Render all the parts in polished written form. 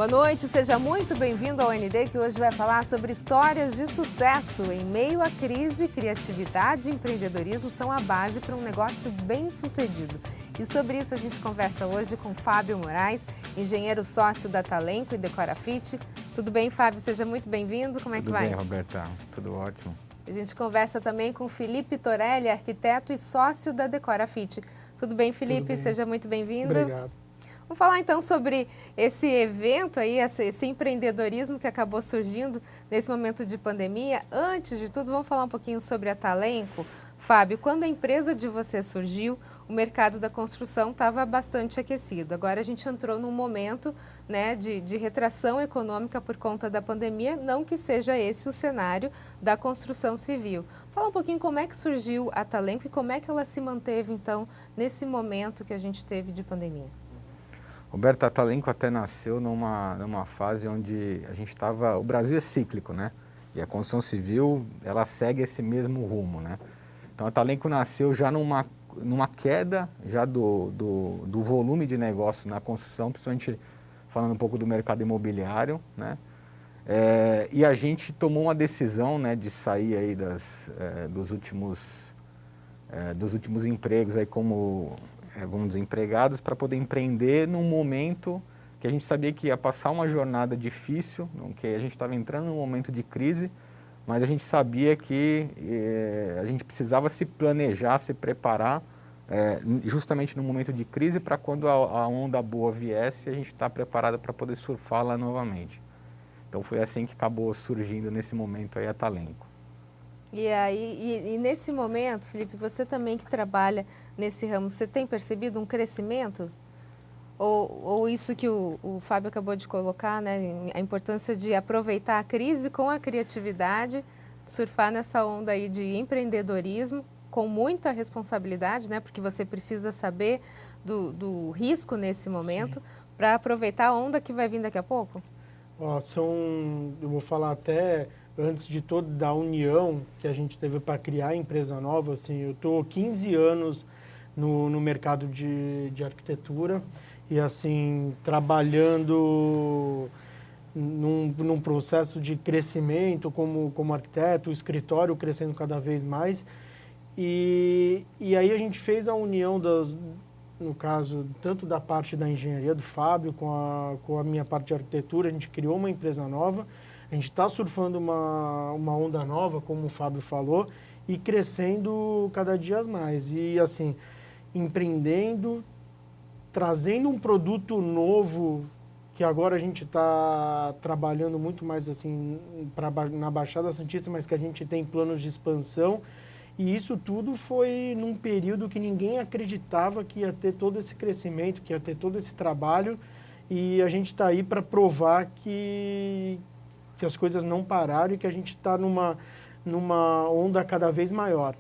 Boa noite, seja muito bem-vindo ao ND, que hoje vai falar sobre histórias de sucesso. Em meio à crise, criatividade e empreendedorismo são a base para um negócio bem-sucedido. E sobre isso a gente conversa hoje com Fábio Moraes, engenheiro sócio da Talenco e Decorafit. Tudo bem, Fábio? Seja muito bem-vindo. Como é que vai? Tudo bem, Roberta. Tudo ótimo. A gente conversa também com Felipe Torelli, arquiteto e sócio da Decorafit. Tudo bem, Felipe? Tudo bem. Seja muito bem-vindo. Obrigado. Vamos falar então sobre esse evento aí, esse empreendedorismo que acabou surgindo nesse momento de pandemia. Antes de tudo, vamos falar um pouquinho sobre a Talenco. Fábio, quando a empresa de você surgiu, o mercado da construção estava bastante aquecido. Agora a gente entrou num momento, né, de retração econômica por conta da pandemia, não que seja esse o cenário da construção civil. Fala um pouquinho como é que surgiu a Talenco e como é que ela se manteve então nesse momento que a gente teve de pandemia. Roberta, a Talenco até nasceu numa fase onde a gente estava... O Brasil é cíclico, né? E a construção civil, ela segue esse mesmo rumo, né? Então a Talenco nasceu já numa queda já do volume de negócio na construção, principalmente falando um pouco do mercado imobiliário, né? E a gente tomou uma decisão, né, de sair aí dos últimos empregos aí como... vamos dizer, empregados, para poder empreender num momento que a gente sabia que ia passar uma jornada difícil, que a gente estava entrando num momento de crise, mas a gente sabia que a gente precisava se planejar, se preparar, justamente no momento de crise, para quando a onda boa viesse, a gente estar preparado para poder surfá-la novamente. Então foi assim que acabou surgindo nesse momento aí a Talenco. E aí, nesse momento, Felipe, você também que trabalha nesse ramo, você tem percebido um crescimento? Ou isso que o Fábio acabou de colocar, né, a importância de aproveitar a crise com a criatividade, surfar nessa onda aí de empreendedorismo com muita responsabilidade, né, porque você precisa saber do risco nesse momento para aproveitar a onda que vai vir daqui a pouco? Eu vou falar até... Antes de toda da união que a gente teve para criar a empresa nova, assim, eu estou 15 anos no mercado de arquitetura e assim trabalhando num processo de crescimento como arquiteto, o escritório crescendo cada vez mais. E aí a gente fez a união no caso, tanto da parte da engenharia do Fábio com a minha parte de arquitetura, a gente criou uma empresa nova. A gente está surfando uma onda nova, como o Fábio falou, e crescendo cada dia mais. E, assim, empreendendo, trazendo um produto novo, que agora a gente está trabalhando muito mais, assim, na Baixada Santista, mas que a gente tem planos de expansão. E isso tudo foi num período que ninguém acreditava que ia ter todo esse crescimento, que ia ter todo esse trabalho. E a gente está aí para provar que as coisas não pararam e que a gente está numa onda cada vez maior.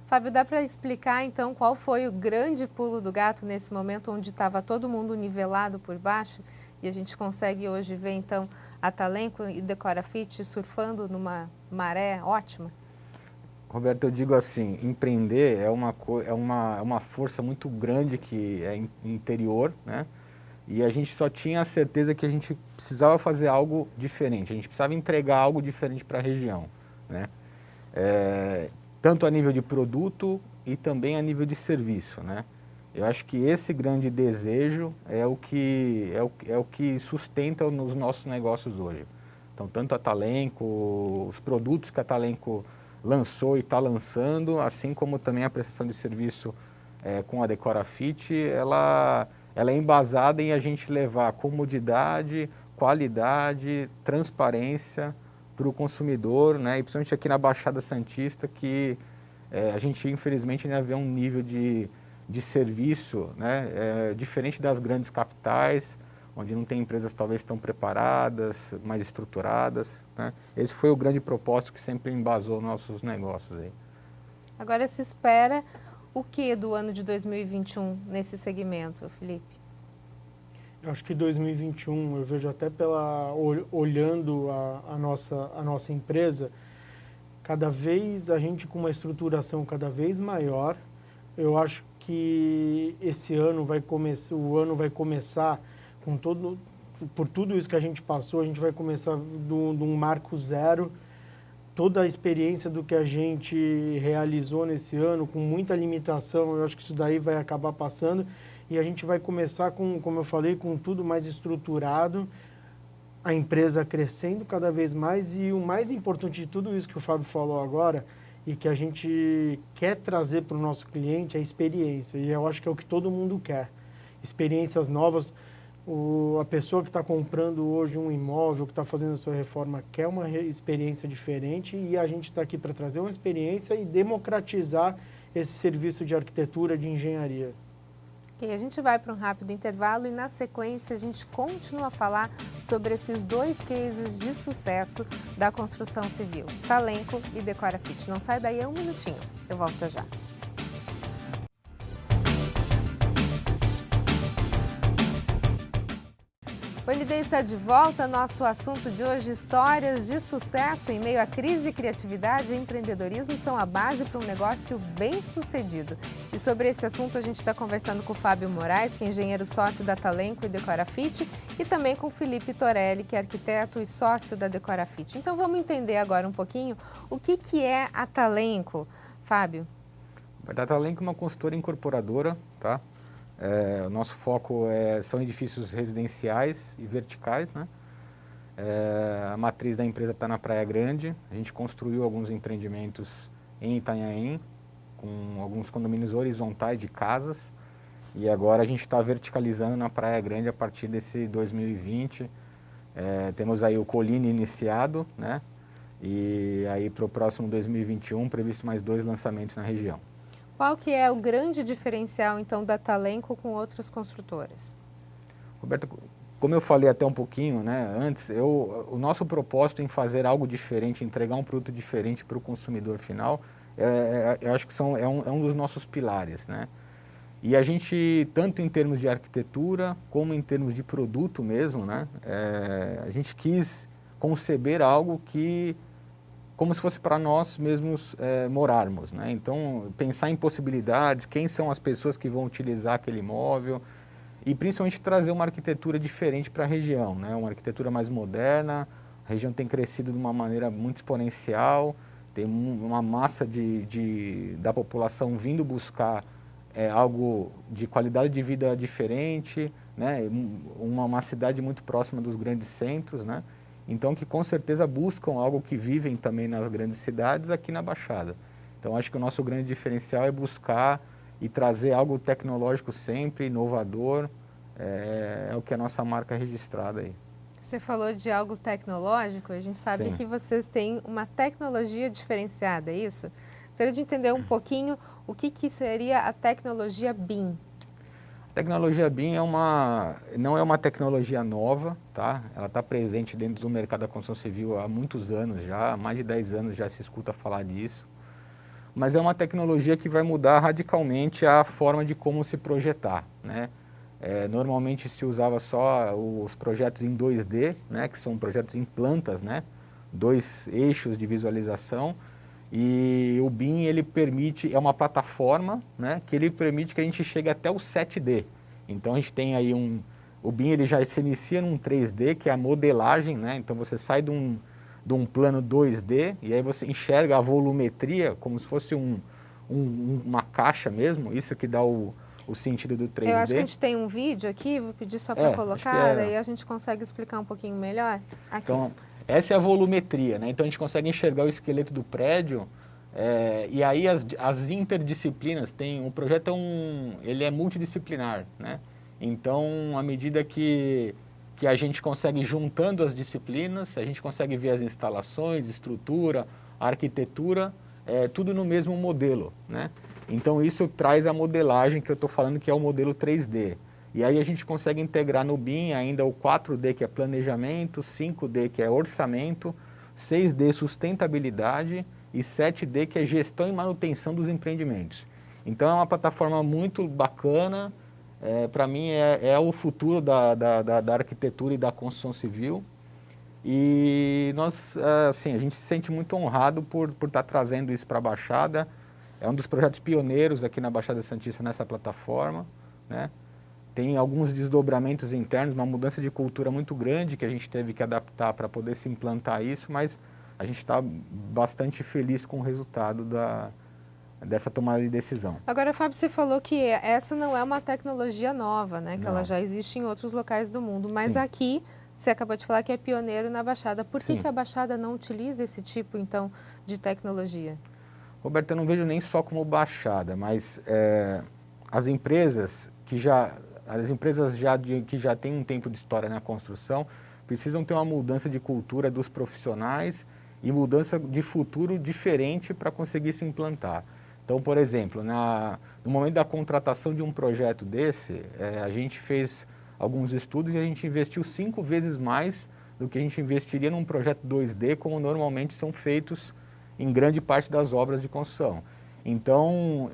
Fábio, dá para explicar então qual foi o grande pulo do gato nesse momento onde estava todo mundo nivelado por baixo e a gente consegue hoje ver então a Talenco e Decorafit surfando numa maré ótima? Roberto, eu digo assim, empreender é uma força muito grande que é interior, né? E a gente só tinha a certeza que a gente precisava fazer algo diferente, a gente precisava entregar algo diferente para a região, né? Tanto a nível de produto e também a nível de serviço, né? Eu acho que esse grande desejo é o que sustenta os nossos negócios hoje. Então, tanto a Talenco, os produtos que a Talenco lançou e está lançando, assim como também a prestação de serviço com a Decorafit, ela é embasada em a gente levar comodidade, qualidade, transparência para o consumidor, né? E principalmente aqui na Baixada Santista, que a gente infelizmente ainda vê um nível de serviço, né, diferente das grandes capitais, onde não tem empresas talvez tão preparadas, mais estruturadas, né? Esse foi o grande propósito que sempre embasou nossos negócios aí. Agora se espera o que do ano de 2021 nesse segmento, Felipe? Eu acho que 2021, eu vejo até olhando a nossa empresa, cada vez a gente com uma estruturação cada vez maior. Eu acho que esse ano o ano vai começar com todo por tudo isso que a gente passou, a gente vai começar de um marco zero. Toda a experiência do que a gente realizou nesse ano, com muita limitação, eu acho que isso daí vai acabar passando. E a gente vai começar com, como eu falei, com tudo mais estruturado, a empresa crescendo cada vez mais. E o mais importante de tudo isso que o Fábio falou agora, e que a gente quer trazer para o nosso cliente, é a experiência. E eu acho que é o que todo mundo quer. Experiências novas. A pessoa que está comprando hoje um imóvel, que está fazendo a sua reforma, quer uma experiência diferente, e a gente está aqui para trazer uma experiência e democratizar esse serviço de arquitetura, de engenharia. E a gente vai para um rápido intervalo e na sequência a gente continua a falar sobre esses 2 cases de sucesso da construção civil, Talenco e Decorafit. Não sai daí, 1 minutinho, eu volto já já. O ND está de volta. Nosso assunto de hoje, histórias de sucesso em meio à crise, criatividade e empreendedorismo são a base para um negócio bem-sucedido. E sobre esse assunto a gente está conversando com o Fábio Moraes, que é engenheiro sócio da Talenco e Decorafit, e também com o Felipe Torelli, que é arquiteto e sócio da Decorafit. Então vamos entender agora um pouquinho o que é a Talenco, Fábio. A Talenco é uma consultora incorporadora, tá? O nosso foco são edifícios residenciais e verticais, né? A matriz da empresa está na Praia Grande. A gente construiu alguns empreendimentos em Itanhaém, com alguns condomínios horizontais de casas. E agora a gente está verticalizando na Praia Grande a partir desse 2020. Temos aí o Colline iniciado, né? E aí para o próximo 2021, previsto mais 2 lançamentos na região. Qual que é o grande diferencial, então, da Talenco com outras construtoras? Roberto, como eu falei até um pouquinho, né, antes, o nosso propósito em fazer algo diferente, entregar um produto diferente para o consumidor final, eu acho que é um dos nossos pilares, né? E a gente, tanto em termos de arquitetura, como em termos de produto mesmo, né, a gente quis conceber algo que como se fosse para nós mesmos morarmos, né? Então, pensar em possibilidades, quem são as pessoas que vão utilizar aquele imóvel e principalmente trazer uma arquitetura diferente para a região, né? Uma arquitetura mais moderna. A região tem crescido de uma maneira muito exponencial, tem uma massa da população vindo buscar algo de qualidade de vida diferente, né? Uma cidade muito próxima dos grandes centros, né? Então, que com certeza buscam algo que vivem também nas grandes cidades aqui na Baixada. Então, acho que o nosso grande diferencial é buscar e trazer algo tecnológico sempre, inovador, é o que a nossa marca é registrada aí. Você falou de algo tecnológico, a gente sabe Sim. que vocês têm uma tecnologia diferenciada, é isso? Gostaria de entender um pouquinho o que seria a tecnologia BIM. A tecnologia BIM não é uma tecnologia nova, tá? Ela está presente dentro do mercado da construção civil há muitos anos já, há mais de 10 anos já se escuta falar disso. Mas é uma tecnologia que vai mudar radicalmente a forma de como se projetar, né? Normalmente se usava só os projetos em 2D, né? Que são projetos em plantas, né? 2 eixos de visualização. E o BIM, ele permite, é uma plataforma, né, que ele permite que a gente chegue até o 7D. Então a gente tem aí o BIM, ele já se inicia num 3D, que é a modelagem, né? Então você sai de um plano 2D e aí você enxerga a volumetria como se fosse uma caixa mesmo, isso que dá o sentido do 3D. Eu acho que a gente tem um vídeo aqui, vou pedir só para colocar, daí a gente consegue explicar um pouquinho melhor. Aqui. Então, essa é a volumetria, né? Então a gente consegue enxergar o esqueleto do prédio e aí as interdisciplinas o projeto ele é multidisciplinar, né? Então, à medida que a gente consegue juntando as disciplinas, a gente consegue ver as instalações, estrutura, arquitetura, tudo no mesmo modelo, né? Então isso traz a modelagem que eu estou falando que é o modelo 3D. E aí a gente consegue integrar no BIM ainda o 4D, que é planejamento, 5D, que é orçamento, 6D, sustentabilidade e 7D, que é gestão e manutenção dos empreendimentos. Então é uma plataforma muito bacana, para mim é o futuro da arquitetura e da construção civil. E nós, assim, a gente se sente muito honrado por estar trazendo isso para a Baixada. É um dos projetos pioneiros aqui na Baixada Santista nessa plataforma, né? tem alguns desdobramentos internos, uma mudança de cultura muito grande que a gente teve que adaptar para poder se implantar isso, mas a gente está bastante feliz com o resultado dessa tomada de decisão. Agora, Fábio, você falou que essa não é uma tecnologia nova, né? Que ela já existe em outros locais do mundo, mas aqui você acabou de falar que é pioneiro na Baixada. Por que a Baixada não utiliza esse tipo, então, de tecnologia? Roberto, eu não vejo nem só como Baixada, mas as empresas que já têm um tempo de história na construção precisam ter uma mudança de cultura dos profissionais e mudança de futuro diferente para conseguir se implantar. Então, por exemplo, no momento da contratação de um projeto desse, a gente fez alguns estudos e a gente investiu 5 vezes mais do que a gente investiria num projeto 2D, como normalmente são feitos em grande parte das obras de construção. Então,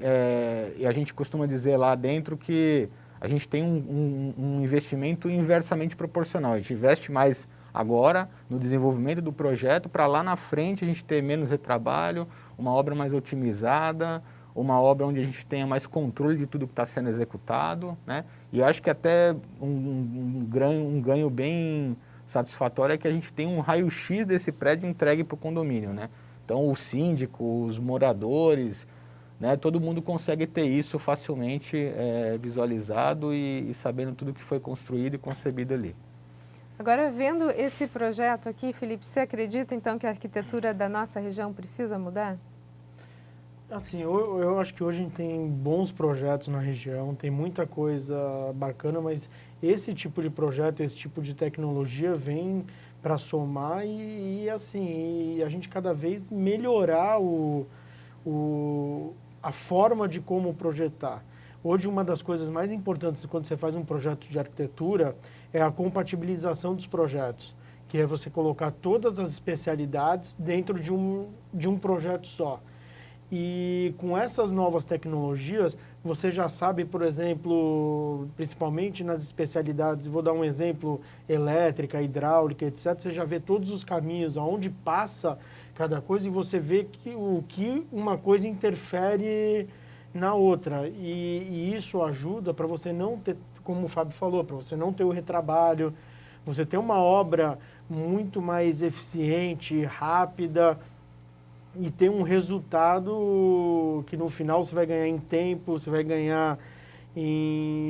a gente costuma dizer lá dentro que a gente tem um investimento inversamente proporcional. A gente investe mais agora no desenvolvimento do projeto para lá na frente a gente ter menos retrabalho, uma obra mais otimizada, uma obra onde a gente tenha mais controle de tudo que está sendo executado, né? E eu acho que até um ganho bem satisfatório é que a gente tem um raio-x desse prédio entregue para o condomínio, né? Então o síndico, os moradores, né, todo mundo consegue ter isso facilmente visualizado e sabendo tudo que foi construído e concebido ali. Agora, vendo esse projeto aqui, Felipe, você acredita então que a arquitetura da nossa região precisa mudar? Assim, eu acho que hoje a gente tem bons projetos na região, tem muita coisa bacana, mas esse tipo de projeto, esse tipo de tecnologia vem para somar e a gente cada vez melhorar a forma de como projetar. Hoje, uma das coisas mais importantes quando você faz um projeto de arquitetura é a compatibilização dos projetos, que é você colocar todas as especialidades dentro de um projeto só. E com essas novas tecnologias, você já sabe, por exemplo, principalmente nas especialidades, vou dar um exemplo, elétrica, hidráulica, etc. Você já vê todos os caminhos, aonde passa cada coisa e você vê o que uma coisa interfere na outra. E isso ajuda para você não ter, como o Fábio falou, para você não ter o retrabalho, você ter uma obra muito mais eficiente, rápida, e ter um resultado que no final você vai ganhar em tempo, você vai ganhar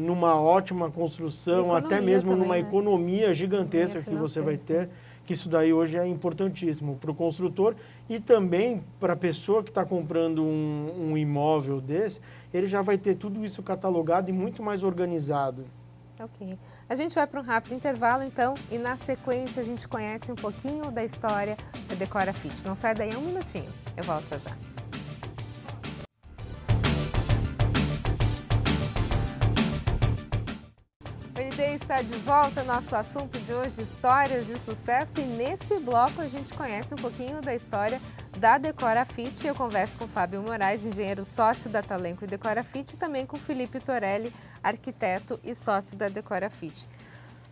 numa ótima construção, até mesmo também, numa né? economia gigantesca que você vai ter, que isso daí hoje é importantíssimo para o construtor e também para a pessoa que está comprando um imóvel desse, ele já vai ter tudo isso catalogado e muito mais organizado. Ok. A gente vai para um rápido intervalo, então, e na sequência a gente conhece um pouquinho da história da Decorafit. Não sai daí um minutinho, eu volto já já. O ND está de volta, nosso assunto de hoje, histórias de sucesso, e nesse bloco a gente conhece um pouquinho da história da Decorafit. Eu converso com o Fábio Moraes, engenheiro sócio da Talenco e Decorafit, e também com o Felipe Torelli, arquiteto e sócio da Decorafit.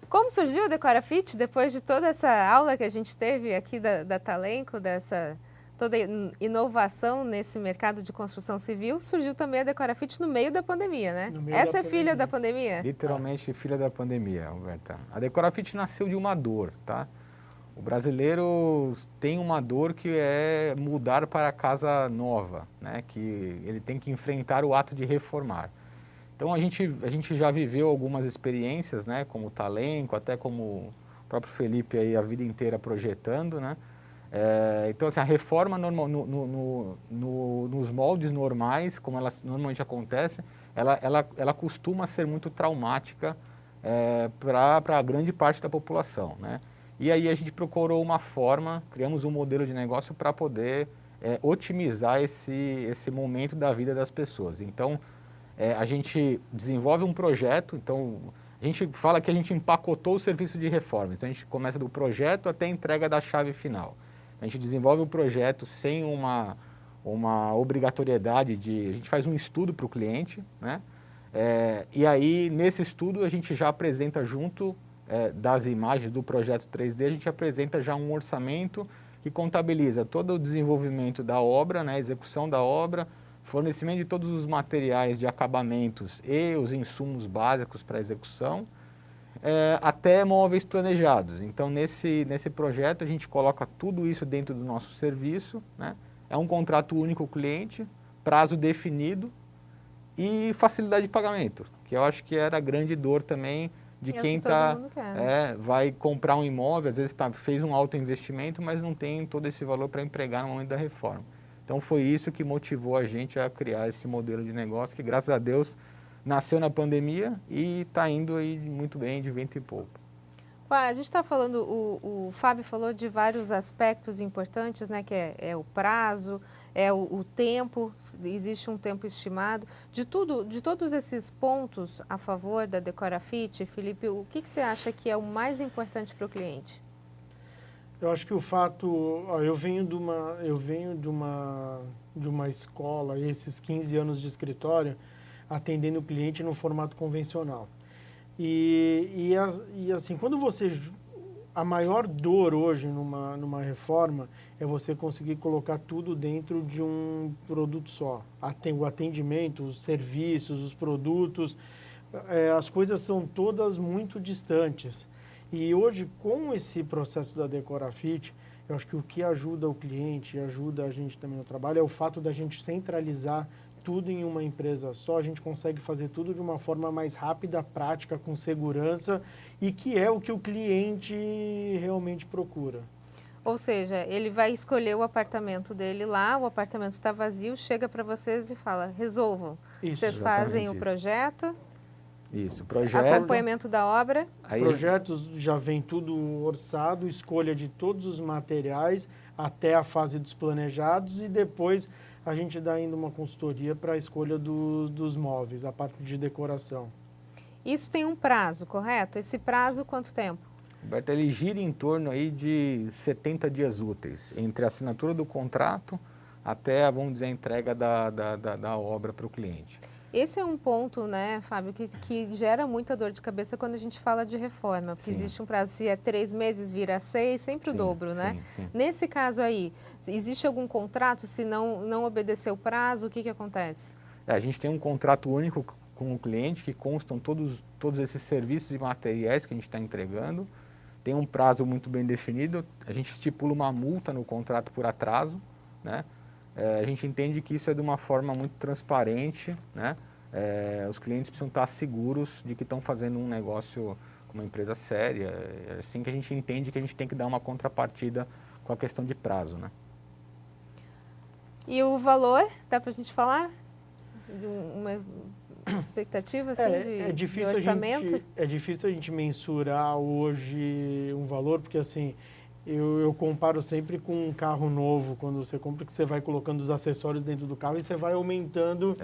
Como surgiu a Decorafit depois de toda essa aula que a gente teve aqui da Talenco, dessa toda inovação nesse mercado de construção civil? Surgiu também a Decorafit no meio da pandemia, né? Essa é filha da pandemia? Literalmente filha da pandemia, Alberta. A Decorafit nasceu de uma dor, tá? O brasileiro tem uma dor que é mudar para casa nova, né? Que ele tem que enfrentar o ato de reformar. Então a gente já viveu algumas experiências, né? Como o Talenco, até como o próprio Felipe aí a vida inteira projetando, né? Então assim, a reforma nos moldes normais, como ela normalmente acontece, ela costuma ser muito traumática para a grande parte da população, né? E aí a gente procurou uma forma, criamos um modelo de negócio para poder otimizar esse momento da vida das pessoas. Então, a gente desenvolve um projeto, então a gente fala que a gente empacotou o serviço de reforma. Então a gente começa do projeto até a entrega da chave final. A gente desenvolve o projeto sem uma obrigatoriedade a gente faz um estudo para o cliente, né? E aí, nesse estudo, a gente já apresenta junto das imagens do projeto 3D, a gente apresenta já um orçamento que contabiliza todo o desenvolvimento da obra, né, a execução da obra, fornecimento de todos os materiais de acabamentos e os insumos básicos para execução, até móveis planejados. Então, nesse projeto, a gente coloca tudo isso dentro do nosso serviço, né? É um contrato único com o cliente, prazo definido e facilidade de pagamento, que eu acho que era a grande dor também de quem vai comprar um imóvel, às vezes fez um alto investimento, mas não tem todo esse valor para empregar no momento da reforma. Então, foi isso que motivou a gente a criar esse modelo de negócio, que graças a Deus nasceu na pandemia e está indo aí muito bem, de vento e pouco. A gente está falando, o Fábio falou de vários aspectos importantes, né, que é o prazo, o tempo, existe um tempo estimado. De todos esses pontos a favor da Decorafit, Felipe, o que você acha que é o mais importante para o cliente? Eu acho que o fato, eu venho de uma escola, esses 15 anos de escritório, atendendo o cliente no formato convencional. E assim, quando a maior dor hoje numa reforma é você conseguir colocar tudo dentro de um produto só. O atendimento, os serviços, os produtos, as coisas são todas muito distantes. E hoje, com esse processo da Decorafit, eu acho que o que ajuda o cliente e ajuda a gente também no trabalho é o fato da gente centralizar tudo em uma empresa só. A gente consegue fazer tudo de uma forma mais rápida, prática, com segurança, e que é o que o cliente realmente procura. Ou seja, ele vai escolher o apartamento dele lá, o apartamento está vazio, chega para vocês e fala, resolvam. Isso, vocês fazem o projeto, projeto, acompanhamento da obra. Projetos já vem tudo orçado, escolha de todos os materiais até a fase dos planejados, e depois a gente dá ainda uma consultoria para a escolha dos móveis, a parte de decoração. Isso tem um prazo, correto? Esse prazo, quanto tempo? Roberto, ele gira em torno aí de 70 dias úteis, entre a assinatura do contrato até, vamos dizer, a entrega da obra para o cliente. Esse é um ponto, né, Fábio, que gera muita dor de cabeça quando a gente fala de reforma, porque existe um prazo, se é 3 meses, vira 6, sempre o dobro, né? Sim. Nesse caso aí, existe algum contrato, se não obedecer o prazo, o que acontece? A gente tem um contrato único com o cliente, que constam todos esses serviços e materiais que a gente está entregando, tem um prazo muito bem definido, a gente estipula uma multa no contrato por atraso, né? A gente entende que isso é de uma forma muito transparente, né? Os clientes precisam estar seguros de que estão fazendo um negócio com uma empresa séria. É assim que a gente entende que a gente tem que dar uma contrapartida com a questão de prazo, né? E o valor, dá para a gente falar? De uma expectativa assim, de orçamento? É difícil a gente mensurar hoje um valor, porque assim, eu comparo sempre com um carro novo, quando você compra, que você vai colocando os acessórios dentro do carro e você vai aumentando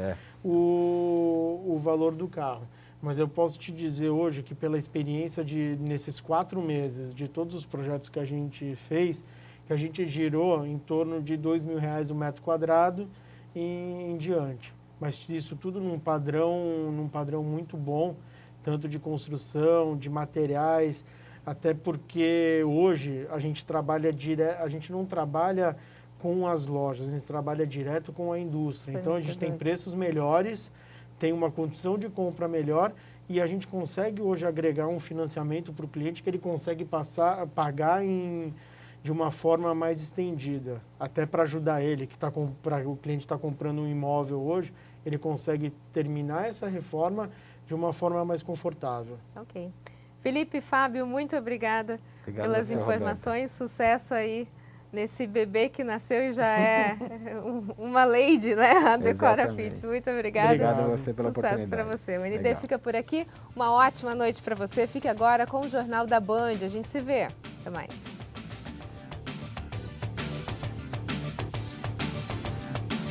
o valor do carro. Mas eu posso te dizer hoje que pela experiência nesses 4 meses, de todos os projetos que a gente fez, que a gente girou em torno de R$2.000 o metro quadrado e em diante. Mas isso tudo num padrão muito bom, tanto de construção, de materiais, até porque hoje a gente a gente não trabalha com as lojas, a gente trabalha direto com a indústria. Então a gente tem preços melhores, tem uma condição de compra melhor e a gente consegue hoje agregar um financiamento para o cliente que ele consegue pagar de uma forma mais estendida, até para ajudar ele, o cliente está comprando um imóvel hoje, ele consegue terminar essa reforma de uma forma mais confortável. Ok. Felipe, Fábio, muito obrigada pelas informações. Roberta. Sucesso aí nesse bebê que nasceu e já é uma lady, né? A Decorafit. Muito obrigada. Obrigado a você pela oportunidade. Sucesso para você. O ND fica por aqui. Uma ótima noite para você. Fique agora com o Jornal da Band. A gente se vê. Até mais.